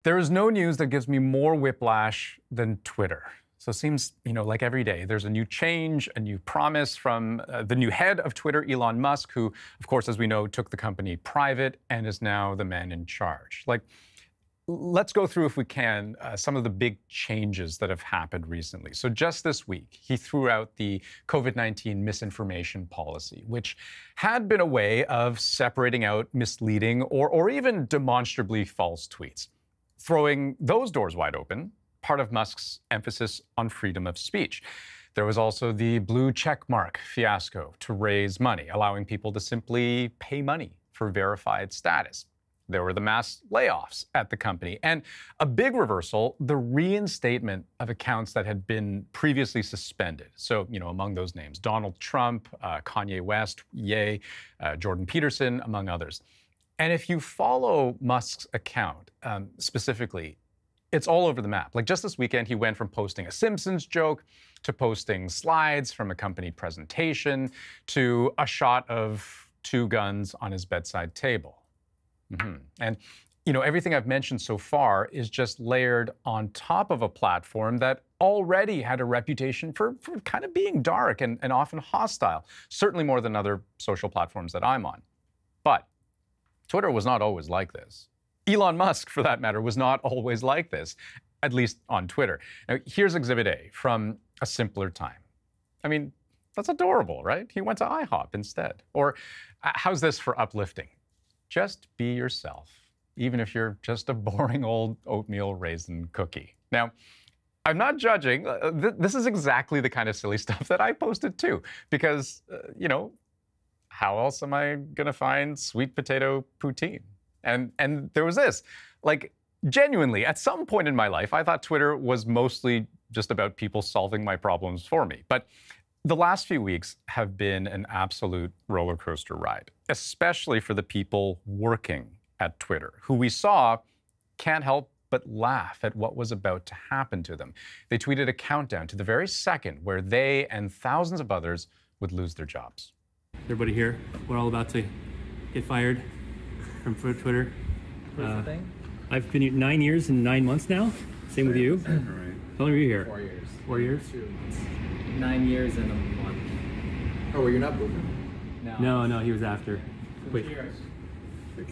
There is no news that gives me more whiplash than Twitter. So it seems, like every day, there's a new change, a new promise from the new head of Twitter, Elon Musk, who, of course, as we know, took the company private and is now the man in charge. Let's go through, if we can, some of the big changes that have happened recently. So just this week, he threw out the COVID-19 misinformation policy, which had been a way of separating out misleading or even demonstrably false tweets. Throwing those doors wide open, part of Musk's emphasis on freedom of speech. There was also the blue checkmark fiasco to raise money, allowing people to simply pay money for verified status. There were the mass layoffs at the company. And a big reversal, the reinstatement of accounts that had been previously suspended. So, among those names, Donald Trump, Kanye West, Ye, Jordan Peterson, among others. And if you follow Musk's account specifically, it's all over the map. Just this weekend, he went from posting a Simpsons joke to posting slides from a company presentation to a shot of two guns on his bedside table. And, everything I've mentioned so far is just layered on top of a platform that already had a reputation for kind of being dark and often hostile, certainly more than other social platforms that I'm on. But Twitter was not always like this. Elon Musk, for that matter, was not always like this, at least on Twitter. Now, here's Exhibit A from a simpler time. I mean, that's adorable, right? He went to IHOP instead. Or how's this for uplifting? Just be yourself, even if you're just a boring old oatmeal raisin cookie. Now, I'm not judging. This is exactly the kind of silly stuff that I posted too, because, how else am I going to find sweet potato poutine? And there was this, genuinely, at some point in my life, I thought Twitter was mostly just about people solving my problems for me. But the last few weeks have been an absolute roller coaster ride, especially for the people working at Twitter, who we saw can't help but laugh at what was about to happen to them. They tweeted a countdown to the very second where they and thousands of others would lose their jobs. Everybody here, we're all about to get fired from Twitter. What's the thing? I've been here 9 years and 9 months now. Same with you. Right. How long were you here? 4 years. 4 years? 2 months. 9 years and a month. Oh, well, you're not moving? No, he was after. Wait. Cheers.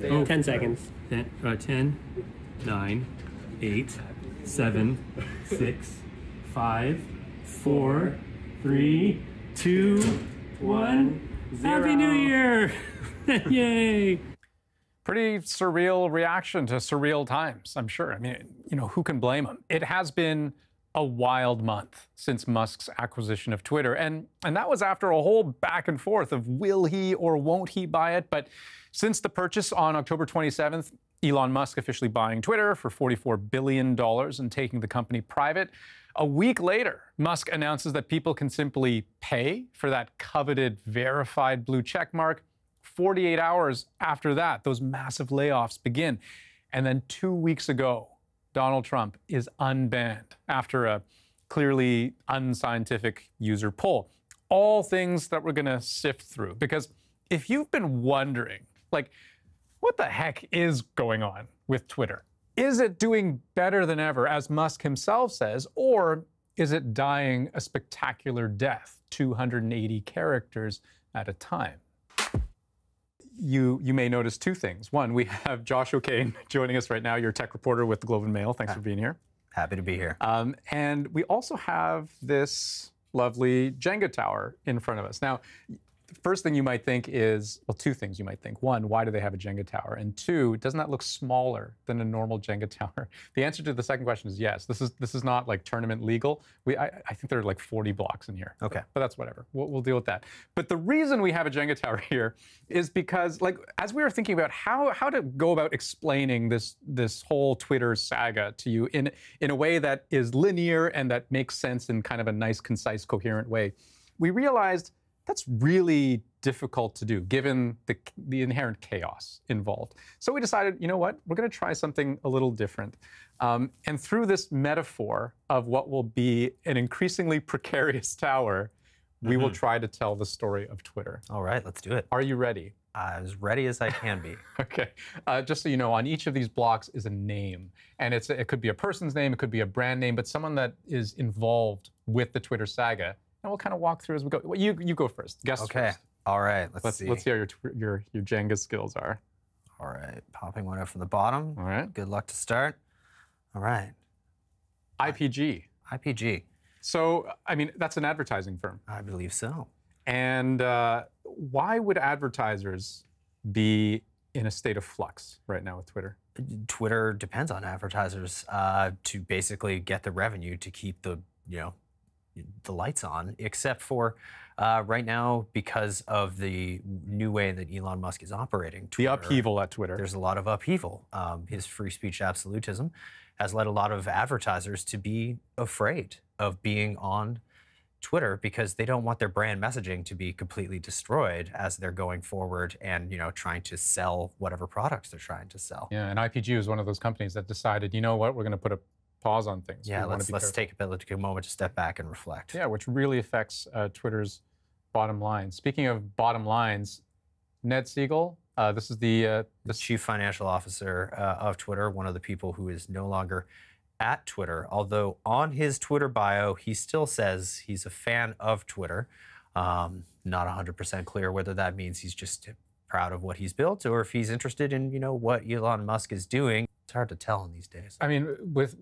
Oh, 10 seconds. 10, 9, 8, 7, 6, 5, 4, 3, 2, 1, 0. Happy New Year! Yay! Pretty surreal reaction to surreal times, I'm sure. I mean, who can blame him? It has been a wild month since Musk's acquisition of Twitter. And that was after a whole back and forth of will he or won't he buy it. But since the purchase on October 27th, Elon Musk officially buying Twitter for $44 billion and taking the company private. A week later, Musk announces that people can simply pay for that coveted verified blue check mark. 48 hours after that, those massive layoffs begin. And then 2 weeks ago, Donald Trump is unbanned after a clearly unscientific user poll. All things that we're going to sift through. Because if you've been wondering, what the heck is going on with Twitter? Is it doing better than ever, as Musk himself says, or is it dying a spectacular death, 280 characters at a time? You may notice two things. One, we have Josh O'Kane joining us right now. You're a tech reporter with the Globe and Mail. Thanks for being here. Happy to be here. And we also have this lovely Jenga tower in front of us. Now, the first thing you might think is, well, two things you might think. One, why do they have a Jenga tower? And two, doesn't that look smaller than a normal Jenga tower? The answer to the second question is yes. This is not tournament legal. I think there are 40 blocks in here. Okay. But that's whatever. We'll deal with that. But the reason we have a Jenga tower here is because, as we were thinking about how to go about explaining this whole Twitter saga to you in a way that is linear and that makes sense in kind of a nice, concise, coherent way, we realized that's really difficult to do, given the inherent chaos involved. So we decided, you know what, we're going to try something a little different. And through this metaphor of what will be an increasingly precarious tower, we will try to tell the story of Twitter. All right, let's do it. Are you ready? As ready as I can be. Okay. Just so you know, on each of these blocks is a name. And it could be a person's name, it could be a brand name, but someone that is involved with the Twitter saga. And we'll kind of walk through as we go. Well, you go first. Guess Okay. first. All right. Let's see. Let's see how your Jenga skills are. All right. Popping one out from the bottom. All right. Good luck to start. All right. IPG. IPG. So, I mean, that's an advertising firm. I believe so. And why would advertisers be in a state of flux right now with Twitter? Twitter depends on advertisers to basically get the revenue to keep the lights on, except for right now because of the new way that Elon Musk is operating. The upheaval at Twitter. There's a lot of upheaval. His free speech absolutism has led a lot of advertisers to be afraid of being on Twitter because they don't want their brand messaging to be completely destroyed as they're going forward and trying to sell whatever products they're trying to sell. Yeah, and IPG was one of those companies that decided, you know what, we're going to put a pause on things. Yeah, let's take a moment to step back and reflect. Yeah, which really affects Twitter's bottom line. Speaking of bottom lines, Ned Siegel, this is the chief financial officer of Twitter, one of the people who is no longer at Twitter, although on his Twitter bio, he still says he's a fan of Twitter. Not 100% clear whether that means he's just proud of what he's built or if he's interested in, what Elon Musk is doing. It's hard to tell in these days. I mean, with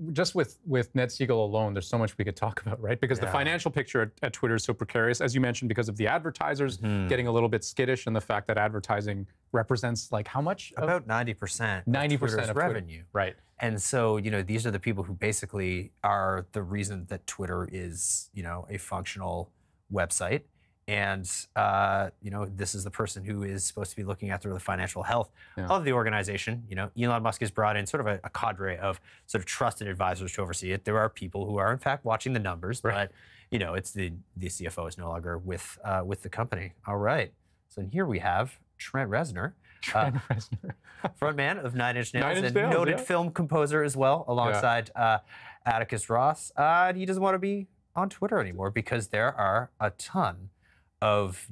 Ned Siegel alone, there's so much we could talk about, right? Because the financial picture at Twitter is so precarious, as you mentioned, because of the advertisers getting a little bit skittish and the fact that advertising represents like how much? About 90%. 90% of revenue. Right. And so, these are the people who basically are the reason that Twitter is, a functional website. And, this is the person who is supposed to be looking after the financial health of the organization. Elon Musk has brought in sort of a cadre of sort of trusted advisors to oversee it. There are people who are, in fact, watching the numbers, but, it's the CFO is no longer with the company. All right. So here we have Trent Reznor. Frontman of Nine Inch Nails and noted film composer as well, alongside Atticus Ross. He doesn't want to be on Twitter anymore because there are a ton of,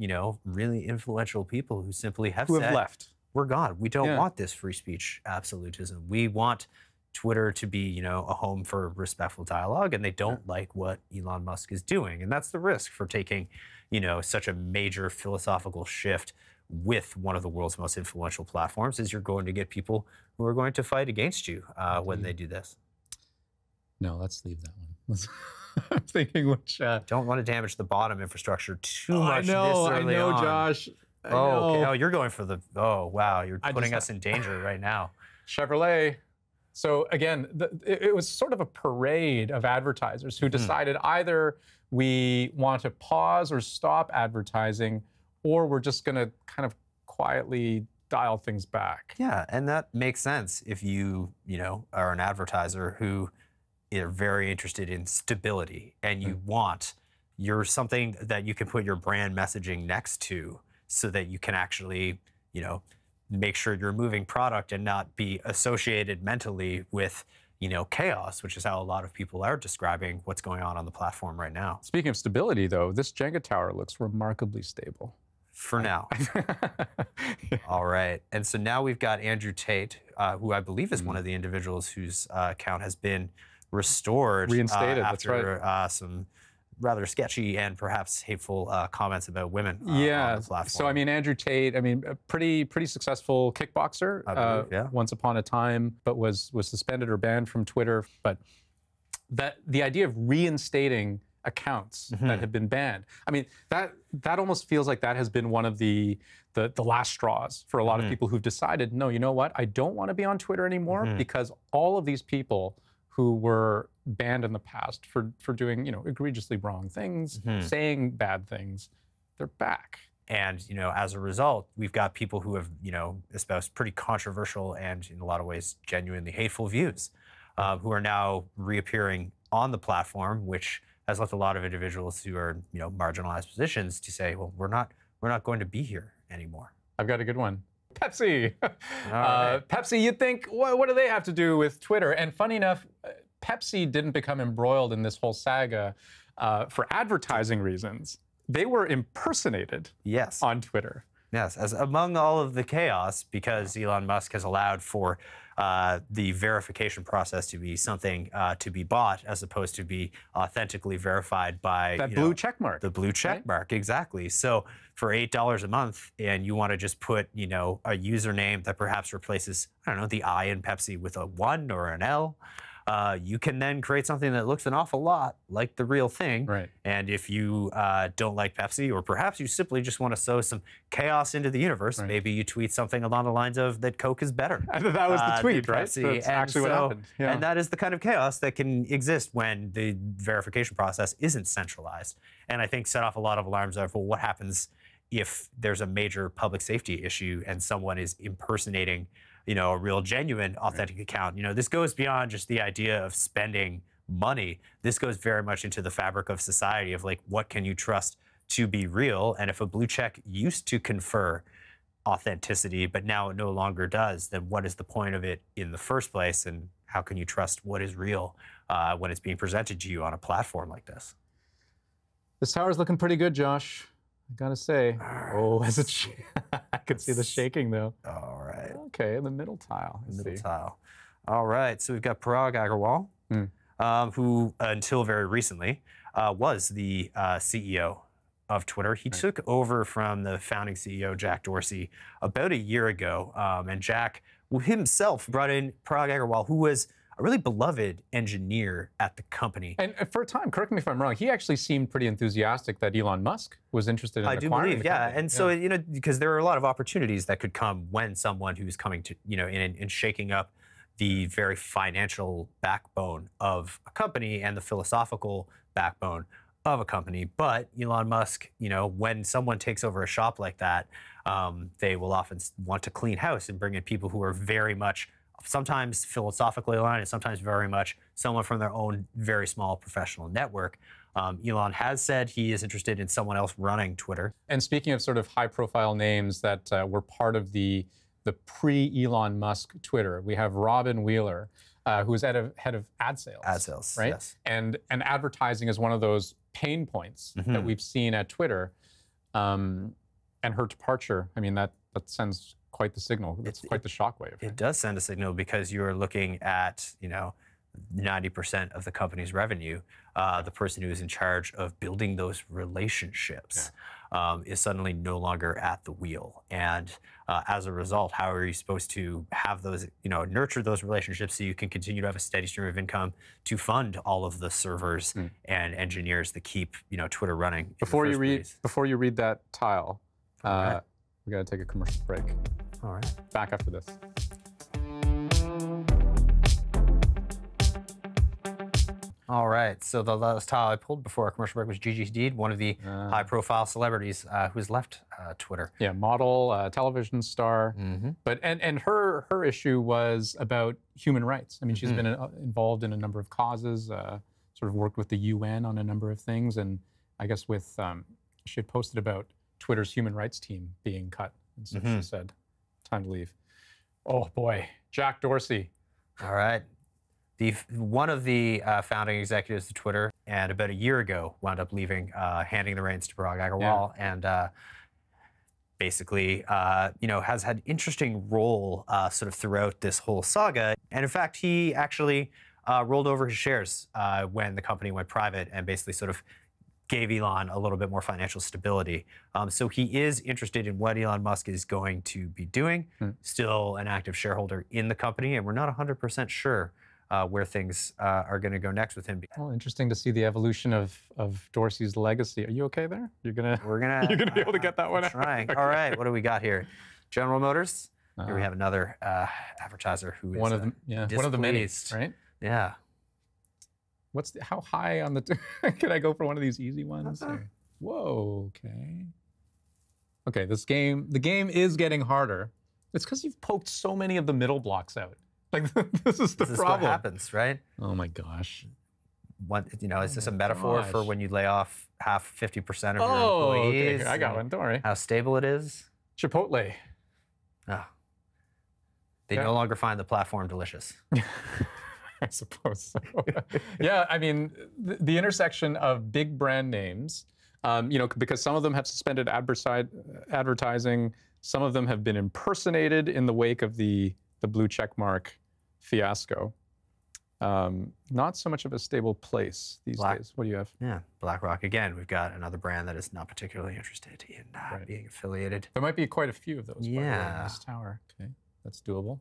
really influential people who simply have said, left. We're gone. We don't want this free speech absolutism. We want Twitter to be, a home for respectful dialogue, and they don't like what Elon Musk is doing. And that's the risk for taking, such a major philosophical shift with one of the world's most influential platforms, is you're going to get people who are going to fight against you when they do this. No, let's leave that one. I'm thinking which... Don't want to damage the bottom infrastructure too much this early I know, on. Josh. Okay. Oh, you're going for the... Oh, wow. You're putting us in danger right now. Chevrolet. So again, it was sort of a parade of advertisers who decided either we want to pause or stop advertising, or we're just going to kind of quietly dial things back. Yeah, and that makes sense if you, are an advertiser who are very interested in stability and you want something that you can put your brand messaging next to so that you can actually, make sure you're moving product and not be associated mentally with, chaos, which is how a lot of people are describing what's going on the platform right now. Speaking of stability, though, this Jenga tower looks remarkably stable. For now. All right. And so now we've got Andrew Tate, who I believe is one of the individuals whose account has been restored. Reinstated, after, that's right. Some rather sketchy and perhaps hateful comments about women on the platform. So, I mean, Andrew Tate, a pretty successful kickboxer I believe, once upon a time, but was suspended or banned from Twitter. But the idea of reinstating accounts that have been banned. I mean, that almost feels like that has been one of the last straws for a lot of people who've decided, no, you know what? I don't want to be on Twitter anymore because all of these people who were banned in the past for doing, egregiously wrong things, saying bad things, they're back. And, as a result, we've got people who have, espoused pretty controversial and in a lot of ways genuinely hateful views who are now reappearing on the platform, which has left a lot of individuals who are, marginalized positions to say, well, we're not going to be here anymore. I've got a good one. Pepsi. Right. Pepsi, you'd think, what do they have to do with Twitter? And funny enough, Pepsi didn't become embroiled in this whole saga for advertising reasons. They were impersonated on Twitter. Yes, as among all of the chaos, because Elon Musk has allowed for the verification process to be something to be bought, as opposed to be authentically verified by that blue check mark. The blue check mark, exactly. So for $8 a month, and you want to just put a username that perhaps replaces, I don't know, the I in Pepsi with a 1 or an L. You can then create something that looks an awful lot like the real thing. Right. And if you don't like Pepsi, or perhaps you simply just want to sow some chaos into the universe, maybe you tweet something along the lines of that Coke is better. That was the tweet, right? That's actually what happened. Yeah. And that is the kind of chaos that can exist when the verification process isn't centralized. And I think set off a lot of alarms of, well, what happens if there's a major public safety issue and someone is impersonating a real genuine authentic account. This goes beyond just the idea of spending money. This goes very much into the fabric of society of like, what can you trust to be real? And if a blue check used to confer authenticity, but now it no longer does, then what is the point of it in the first place? And how can you trust what is real when it's being presented to you on a platform like this? This tower's looking pretty good, Josh. I gotta say. Oh, as it I could see the shaking though. All right. Okay, the middle tile. Middle tile. All right. So we've got Parag Agrawal, who until very recently was the CEO of Twitter. He took over from the founding CEO, Jack Dorsey, about a year ago. And Jack himself brought in Parag Agrawal, who was a really beloved engineer at the company. And for a time, correct me if I'm wrong, he actually seemed pretty enthusiastic that Elon Musk was interested in acquiring the company. And so, because there are a lot of opportunities that could come when someone who's coming to, in shaking up the very financial backbone of a company and the philosophical backbone of a company. But Elon Musk, when someone takes over a shop like that, they will often want to clean house and bring in people who are very much sometimes philosophically aligned and sometimes very much someone from their own very small professional network. Elon has said he is interested in someone else running Twitter. And speaking of sort of high-profile names that were part of the pre-Elon Musk Twitter, we have Robin Wheeler, who is head of ad sales. Ad sales, right? Yes. And advertising is one of those pain points that we've seen at Twitter. And her departure, I mean, that sends quite the signal. It's quite the shockwave. Right? It does send a signal because you are looking at, 90% of the company's revenue. The person who is in charge of building those relationships is suddenly no longer at the wheel. And as a result, how are you supposed to have those, nurture those relationships so you can continue to have a steady stream of income to fund all of the servers and engineers that keep, Twitter running? Before you read that tile, we got to take a commercial break. All right. Back after this. All right. So the last tile I pulled before our commercial break was Gigi Hadid, one of the high-profile celebrities who has left Twitter. Yeah, model, television star. But and her issue was about human rights. I mean, she's been involved in a number of causes, sort of worked with the UN on a number of things, and I guess with she had posted about Twitter's human rights team being cut, and so she said, "Time to leave." Oh boy, Jack Dorsey. All right. One of the founding executives of Twitter, and about a year ago, wound up leaving, handing the reins to Parag Agrawal, and basically, has had interesting role sort of throughout this whole saga. And in fact, he actually rolled over his shares when the company went private, and basically sort of gave Elon a little bit more financial stability. So he is interested in what Elon Musk is going to be doing. Still an active shareholder in the company, and we're not 100% sure where things are going to go next with him. Well, interesting to see the evolution of Dorsey's legacy. Are you okay there? You're gonna be able to get that one out. Trying. Okay. All right. What do we got here? General Motors. Here we have another advertiser who is one of the many, right? Yeah. How high on the? Can I go for one of these easy ones? Whoa. Okay. Okay. The game is getting harder. It's because you've poked so many of the middle blocks out. Like this is the problem. What happens, right? Oh my gosh. Is this a metaphor for when you lay off 50% of your employees? Okay. I got one. Don't worry. How stable it is? Chipotle. Oh. They no longer find the platform delicious. I suppose so. Yeah, I mean, the intersection of big brand names, Because some of them have suspended advertising, some of them have been impersonated in the wake of the blue checkmark fiasco. Not so much of a stable place these days. What do you have? Yeah, BlackRock. Again, we've got another brand that is not particularly interested in being affiliated. There might be quite a few of those, by the way, in this tower. Okay, that's doable.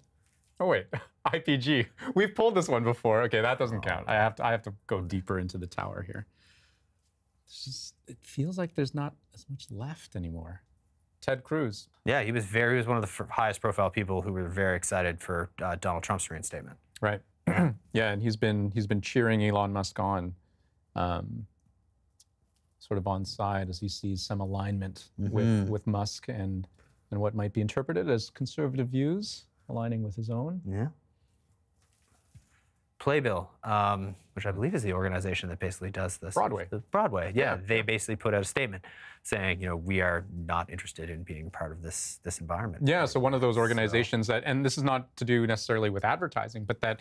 Oh, wait, IPG. We've pulled this one before. Okay, that doesn't count. I have to go deeper into the tower here. It feels like there's not as much left anymore. Ted Cruz. Yeah, he was one of the highest profile people who were very excited for Donald Trump's reinstatement. Right. Yeah, and he's been cheering Elon Musk on, sort of on side as he sees some alignment with Musk and what might be interpreted as conservative views aligning with his own. Yeah. Playbill, which I believe is the organization that basically does this. Broadway, yeah. They basically put out a statement saying, we are not interested in being part of this environment. Yeah, so one of those organizations that, and this is not to do necessarily with advertising, but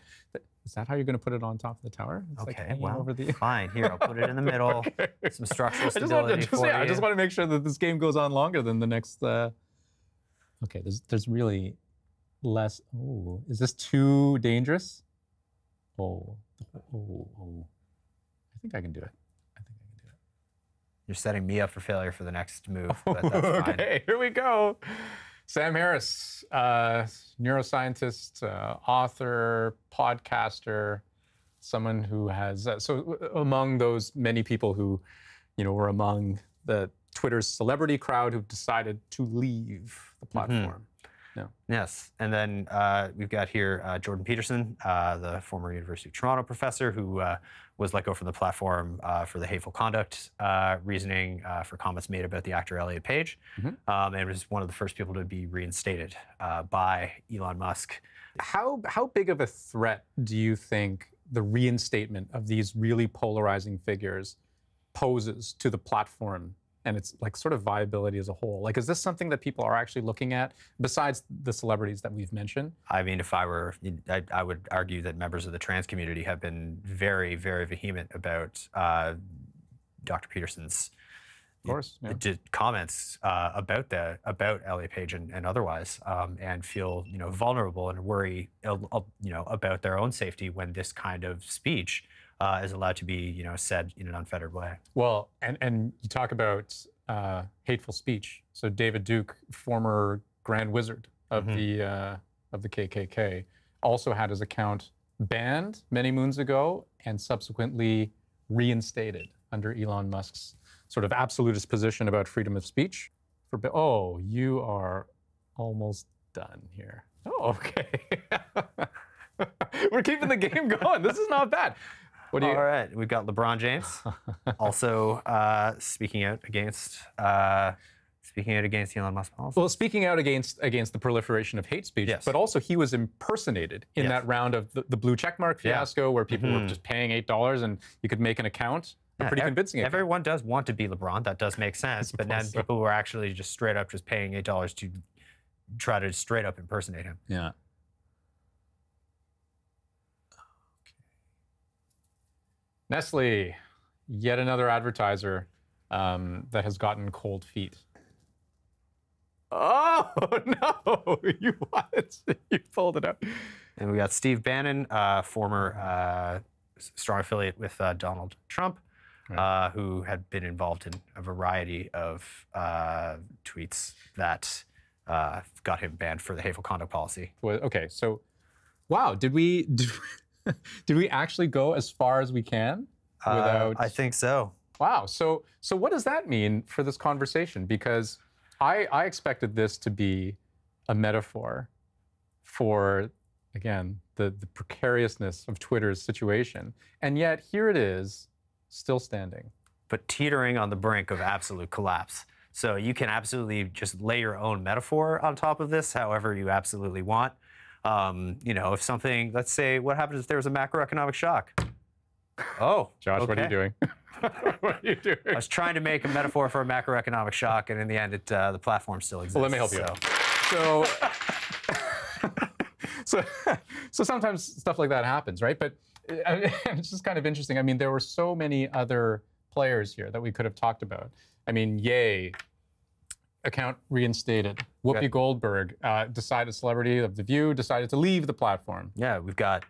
is that how you're going to put it on top of the tower? It's okay, fine. Here, I'll put it in the middle. Okay. Some structural stability for you. I just want to make sure that this game goes on longer than the next. Okay, there's really less. Oh, is this too dangerous? Oh. I think I can do it. You're setting me up for failure for the next move, but that's fine. Okay, here we go. Sam Harris, neuroscientist, author, podcaster, someone who has, so among those many people who, were among the Twitter's celebrity crowd who've decided to leave the platform. No. Yes, and then we've got here Jordan Peterson, the former University of Toronto professor who was let go from the platform for the hateful conduct reasoning for comments made about the actor Elliot Page, and was one of the first people to be reinstated by Elon Musk. How big of a threat do you think the reinstatement of these really polarizing figures poses to the platform and its sort of viability as a whole? Is this something that people are actually looking at besides the celebrities that we've mentioned? I mean, if I were, I would argue that members of the trans community have been very, very vehement about Dr. Peterson's comments about Elliot Page and otherwise, and feel vulnerable and worry about their own safety when this kind of speech is allowed to be, said in an unfettered way. Well, and you talk about hateful speech. So David Duke, former Grand Wizard of the KKK, also had his account banned many moons ago and subsequently reinstated under Elon Musk's sort of absolutist position about freedom of speech. Oh, you are almost done here. Oh, okay. We're keeping the game going. This is not bad. All right, we've got LeBron James also speaking out against Elon Musk policy. Well, speaking out against the proliferation of hate speech, but also he was impersonated in that round of the blue checkmark fiasco where people were just paying $8 and you could make an account. Pretty convincing. Everyone does want to be LeBron. That does make sense. But then people who are actually just straight up just paying $8 to try to straight up impersonate him. Yeah. Nestle, yet another advertiser that has gotten cold feet. Oh, no, you pulled it out. And we got Steve Bannon, former strong affiliate with Donald Trump, who had been involved in a variety of tweets that got him banned for the hateful conduct policy. Okay, so, wow, did we actually go as far as we can without? I think so. Wow. So what does that mean for this conversation? Because I expected this to be a metaphor for, again, the precariousness of Twitter's situation. And yet here it is, still standing. But teetering on the brink of absolute collapse. So you can absolutely just lay your own metaphor on top of this, however you absolutely want. If something, let's say, what happens if there was a macroeconomic shock? Oh, Josh, what are you doing? What are you doing? I was trying to make a metaphor for a macroeconomic shock, and in the end, the platform still exists. Well, let me help you out. So sometimes stuff like that happens, right? But it's just kind of interesting. I mean, there were so many other players here that we could have talked about. I mean, Ye, account reinstated. Whoopi Goldberg, celebrity of The View, decided to leave the platform. Yeah, we've got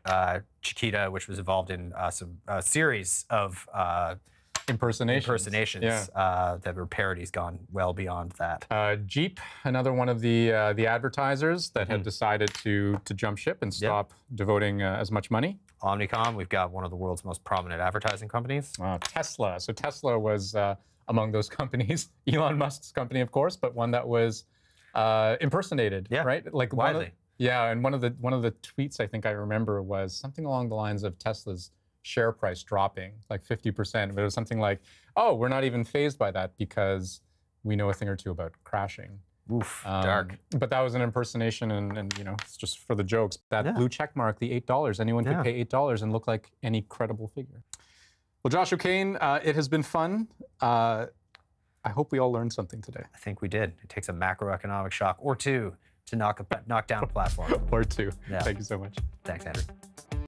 Chiquita, which was involved in some series of impersonations that were parodies gone well beyond that. Jeep, another one of the advertisers that had decided to jump ship and stop devoting as much money. Omnicom, we've got one of the world's most prominent advertising companies. Tesla. So Tesla was among those companies, Elon Musk's company, of course, but one that was impersonated, right? Like widely. And one of the tweets I think I remember was something along the lines of Tesla's share price dropping like 50%. But it was something like, "Oh, we're not even fazed by that because we know a thing or two about crashing." Oof, dark. But that was an impersonation, and you know, it's just for the jokes. That blue check mark, the $8, anyone could pay $8 and look like any credible figure. Well, Josh O'Kane, it has been fun. I hope we all learned something today. I think we did. It takes a macroeconomic shock or two to knock down a platform. Or two. Yeah. Thank you so much. Thanks, Andrew.